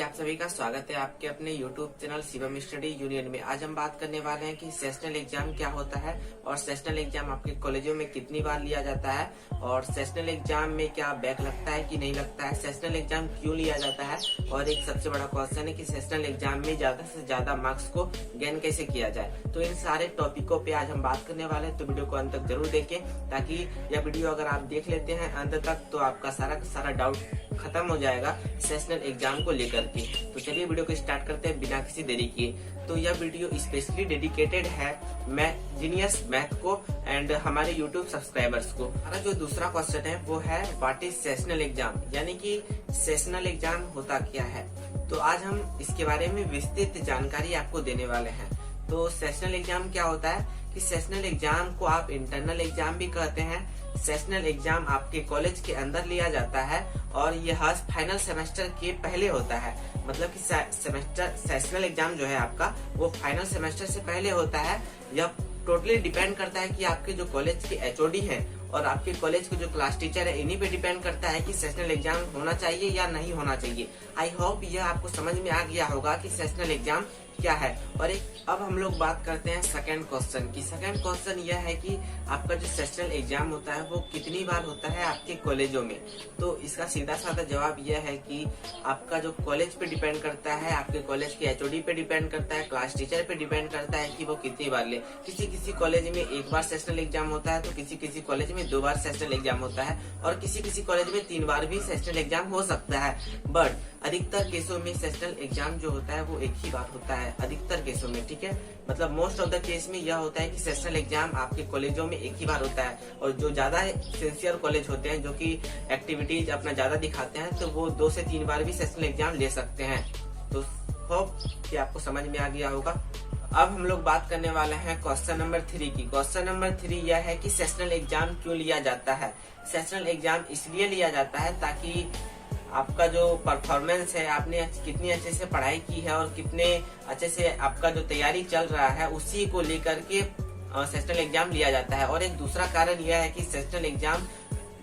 आप सभी का स्वागत है आपके अपने YouTube channel Shivam study union में। आज हम बात करने वाले हैं कि सेशनल एग्जाम क्या होता है और सेशनल एग्जाम आपके कॉलेजों में कितनी बार लिया जाता है और सेशनल एग्जाम में क्या बैक लगता है कि नहीं लगता है, सेशनल एग्जाम क्यों लिया जाता है और एक सबसे बड़ा क्वेश्चन है कि सेशनल एग्जाम में ज्यादा से ज्यादा मार्क्स को गेन कैसे किया जाए। तो इन सारे टॉपिकों पे आज हम बात करने वाले हैं, तो वीडियो को अंत तक जरूर देखें ताकि यह वीडियो अगर आप देख लेते हैं अंत तक तो आपका सारा डाउट खत्म हो जाएगा सेशनल एग्जाम को लेकर के। तो चलिए वीडियो को स्टार्ट करते हैं बिना किसी देरी किए। तो यह वीडियो स्पेशली डेडिकेटेड है जीनियस मैथ को एंड हमारे यूट्यूब सब्सक्राइबर्स को। हमारा जो दूसरा क्वेश्चन है वो है व्हाट इज सेशनल एग्जाम, यानी कि सेशनल एग्जाम होता क्या है। तो आज हम इसके बारे में विस्तृत जानकारी आपको देने वाले हैं। तो सेशनल एग्जाम क्या होता है कि सेशनल एग्जाम को आप इंटरनल एग्जाम भी कहते हैं। सेशनल एग्जाम आपके कॉलेज के अंदर लिया जाता है और यह फाइनल सेमेस्टर के पहले होता है। मतलब कि सेशनल एग्जाम जो है आपका वो फाइनल सेमेस्टर से पहले होता है। यह टोटली डिपेंड करता है कि आपके जो कॉलेज के एचओडी हैं और आपके कॉलेज के जो क्लास टीचर है इन्हीं पे डिपेंड करता है कि सेशनल एग्जाम होना चाहिए या नहीं होना चाहिए। आई होप यह आपको समझ में आ गया होगा कि सेशनल एग्जाम क्या है। और अब हम लोग बात करते हैं सेकंड क्वेश्चन की। सेकंड क्वेश्चन यह है कि आपका जो सेशनल एग्जाम होता है वो कितनी बार होता है आपके कॉलेजों में। तो इसका सीधा साधा जवाब यह है कि आपका जो कॉलेज पे डिपेंड करता है, आपके कॉलेज के एचओडी पे डिपेंड करता है, क्लास टीचर पे डिपेंड करता है कि वो कितनी बार ले। किसी कॉलेज में एक बार सेशनल एग्जाम होता है तो किसी कॉलेज में 2 बार सेशनल एग्जाम होता है और किसी कॉलेज में 3 बार भी सेशनल एग्जाम हो सकता है। बट अधिकतर केसों में सेशनल एग्जाम जो होता है वो एक ही बार होता है, अधिकतर केसों में, ठीक है। मतलब मोस्ट ऑफ द केस में यह होता है कि सेशनल एग्जाम आपके कॉलेजों में एक ही बार होता है। और जो ज्यादा सिंसियर कॉलेज होते हैं जो कि एक्टिविटीज अपना ज्यादा दिखाते हैं तो वो 2 से 3 बार भी सेशनल एग्जाम ले सकते हैं। तो होप कि आपको समझ में आ गया होगा। अब हम लोग बात करने वाले हैं क्वेश्चन नंबर 3 की। क्वेश्चन नंबर 3 यह है कि सेशनल एग्जाम क्यों लिया जाता है। सेशनल एग्जाम इसलिए लिया जाता है ताकि आपका जो परफॉर्मेंस है, आपने कितनी अच्छे से पढ़ाई की है और कितने अच्छे से आपका जो तैयारी चल रहा है उसी को लेकर के सेशनल एग्जाम लिया जाता है। और एक दूसरा कारण यह है कि सेशनल एग्जाम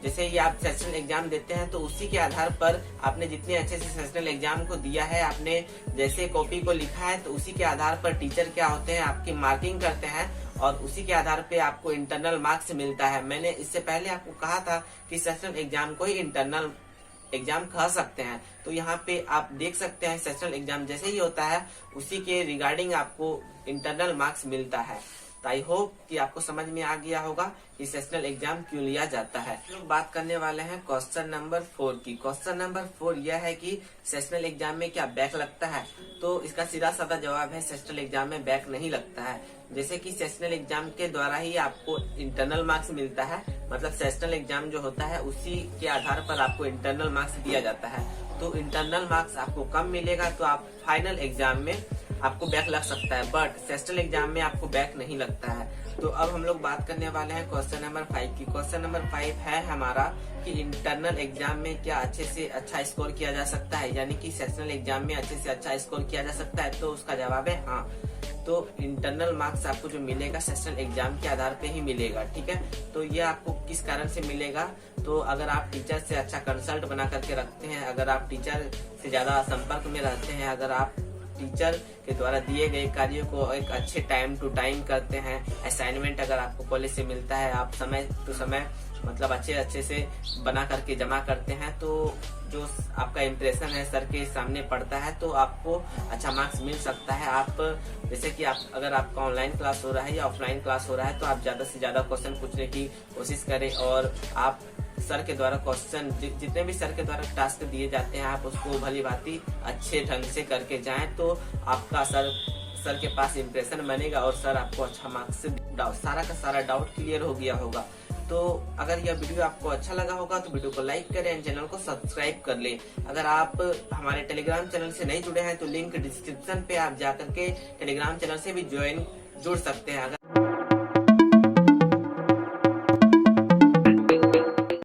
जैसे ही आप सेशनल एग्जाम देते हैं तो उसी के आधार पर आपने जितने अच्छे से सेशनल एग्जाम को दिया है, आपने जैसे कॉपी को लिखा है, तो उसी के आधार पर टीचर क्या होते हैं आपकी मार्किंग करते हैं और उसी के आधार पे आपको इंटरनल मार्क्स मिलता है। मैंने इससे पहले आपको कहा था कि सेशनल एग्जाम को ही इंटरनल एग्जाम कह सकते हैं। तो यहाँ पे आप देख सकते हैं सेशनल एग्जाम जैसे ही होता है उसी के रिगार्डिंग आपको इंटरनल मार्क्स मिलता है। तो आई होप कि आपको समझ में आ गया होगा कि सेशनल एग्जाम क्यों लिया जाता है। लोग बात करने वाले हैं क्वेश्चन नंबर 4 की। क्वेश्चन नंबर 4 यह है कि सेशनल एग्जाम में क्या बैक लगता है। तो इसका सीधा साधा जवाब है सेशनल एग्जाम में बैक नहीं लगता है। जैसे कि सेशनल एग्जाम के द्वारा ही आपको इंटरनल मार्क्स मिलता है, मतलब सेशनल एग्जाम जो होता है उसी के आधार पर आपको इंटरनल मार्क्स दिया जाता है। तो इंटरनल मार्क्स आपको कम मिलेगा तो आप फाइनल एग्जाम में आपको बैक लग सकता है, बट सेशनल एग्जाम में आपको बैक नहीं लगता है। तो अब हम लोग बात करने वाले हैं क्वेश्चन नंबर 5 की। क्वेश्चन नंबर 5 है हमारा कि इंटरनल एग्जाम में क्या अच्छे से अच्छा स्कोर किया जा सकता है, यानी कि सेशनल एग्जाम में अच्छे से अच्छा स्कोर किया जा सकता है। तो उसका जवाब है हाँ। तो इंटरनल मार्क्स आपको जो मिलेगा सेशनल एग्जाम के आधार पे ही मिलेगा, ठीक है। तो ये आपको किस कारण से मिलेगा, तो अगर आप टीचर से अच्छा कंसल्ट बना करके रखते हैं, अगर आप टीचर से ज्यादा संपर्क में रहते हैं, अगर आप टीचर के द्वारा दिए गए कार्यों को एक अच्छे टाइम टू टाइम करते हैं, असाइनमेंट अगर आपको कॉलेज से मिलता है आप समय टू समय मतलब अच्छे से बना करके जमा करते हैं, तो जो आपका इम्प्रेशन है सर के सामने पड़ता है तो आपको अच्छा मार्क्स मिल सकता है। आप जैसे कि अगर आपका ऑनलाइन क्लास हो रहा है या ऑफलाइन क्लास हो रहा है तो आप ज्यादा से ज्यादा क्वेश्चन पूछने की कोशिश करें और आप सर के द्वारा क्वेश्चन जितने भी सर के द्वारा टास्क दिए जाते हैं आप उसको भली भांति अच्छे ढंग से करके जाएं तो आपका सर के पास इम्प्रेशन बनेगा और सर आपको अच्छा मार्क्स से सारा का सारा डाउट क्लियर हो गया होगा। तो अगर यह वीडियो आपको अच्छा लगा होगा तो वीडियो को लाइक करें एंड चैनल को सब्सक्राइब कर लें। अगर आप हमारे टेलीग्राम चैनल से नहीं जुड़े हैं तो लिंक डिस्क्रिप्शन पे आप जाकर के टेलीग्राम चैनल से भी जुड़ सकते हैं।